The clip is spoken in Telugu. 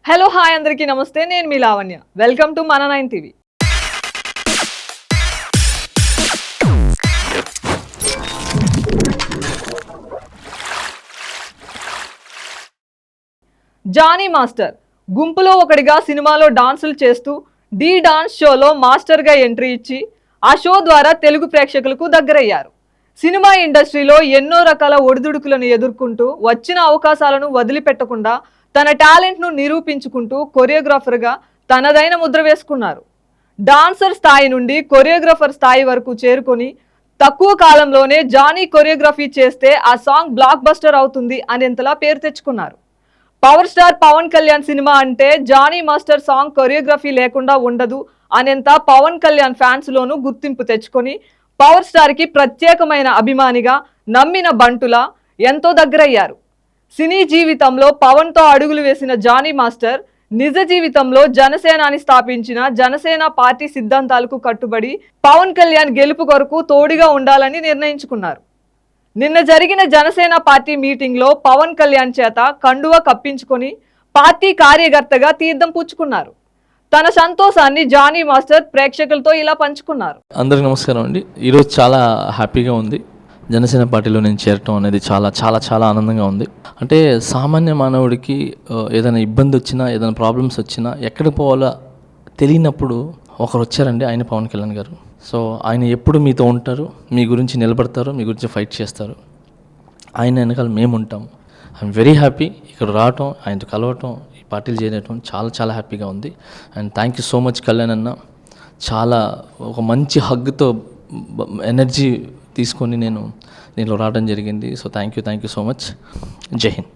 హలో హాయ్ అందరికీ నమస్తే, నేను మీ లావణ్య. వెల్కమ్ టు మన 9 టీవీ. జానీ మాస్టర్ గుంపులో ఒకటిగా సినిమాలో డాన్సులు చేస్తూ డి డాన్స్ షోలో మాస్టర్గా ఎంట్రీ ఇచ్చి ఆ షో ద్వారా తెలుగు ప్రేక్షకులకు దగ్గరయ్యారు. సినిమా ఇండస్ట్రీలో ఎన్నో రకాల ఒడిదుడుకులను ఎదుర్కొంటూ వచ్చిన అవకాశాలను వదిలిపెట్టకుండా తన టాలెంట్ను నిరూపించుకుంటూ కొరియోగ్రాఫర్గా తనదైన ముద్ర వేసుకున్నారు. డాన్సర్ స్థాయి నుండి కొరియోగ్రాఫర్ స్థాయి వరకు చేరుకొని తక్కువ కాలంలోనే జానీ కొరియోగ్రఫీ చేస్తే ఆ సాంగ్ బ్లాక్ బస్టర్ అవుతుంది అనేంతలా పేరు తెచ్చుకున్నారు. Power star Pawan Kalyan cinema అంటే జానీ మాస్టర్ సాంగ్ కొరియోగ్రఫీ లేకుండా ఉండదు అనేంత పవన్ కళ్యాణ్ ఫ్యాన్స్లోనూ గుర్తింపు తెచ్చుకొని పవర్ స్టార్కి ప్రత్యేకమైన అభిమానిగా నమ్మిన బంటులా ఎంతో దగ్గరయ్యారు. సినీ జీవితంలో పవన్తో అడుగులు వేసిన జానీ మాస్టర్ నిజ జీవితంలో జనసేనాని స్థాపించిన జనసేన పార్టీ సిద్ధాంతాలకు కట్టుబడి పవన్ కళ్యాణ్ గెలుపు కొరకు తోడుగా ఉండాలని నిర్ణయించుకున్నారు. నిన్న జరిగిన జనసేన పార్టీ మీటింగ్లో పవన్ కళ్యాణ్ చేత కండువా కప్పించుకొని పార్టీ కార్యకర్తగా తీర్థం పుచ్చుకున్నారు. తన సంతోషాన్ని జానీ మాస్టర్ ప్రేక్షకులతో ఇలా పంచుకున్నారు. అందరికీ నమస్కారం అండి. ఈరోజు చాలా హ్యాపీగా ఉంది. జనసేన పార్టీలో నేను చేరటం అనేది చాలా చాలా చాలా ఆనందంగా ఉంది. అంటే సామాన్య మానవుడికి ఏదైనా ఇబ్బంది వచ్చినా, ఏదైనా ప్రాబ్లమ్స్ వచ్చినా ఎక్కడికి పోవాలో తెలియనప్పుడు ఒకరు వచ్చారండి, ఆయన పవన్ కళ్యాణ్ గారు. సో ఆయన ఎప్పుడు మీతో ఉంటారు, మీ గురించి నిలబడతారు, మీ గురించి ఫైట్ చేస్తారు. ఆయన వెనకాల మేము ఉంటాం. ఐఎమ్ వెరీ హ్యాపీ ఇక్కడ రావటం, ఆయనతో కలవటం, ఈ పార్టీలు చేయటం చాలా చాలా హ్యాపీగా ఉంది. And thank you so much Kalyan అన్న. చాలా ఒక మంచి హగ్తో ఎనర్జీ తీసుకొని నేను దీనిలో రావడం జరిగింది. So thank you so much. జై హింద్.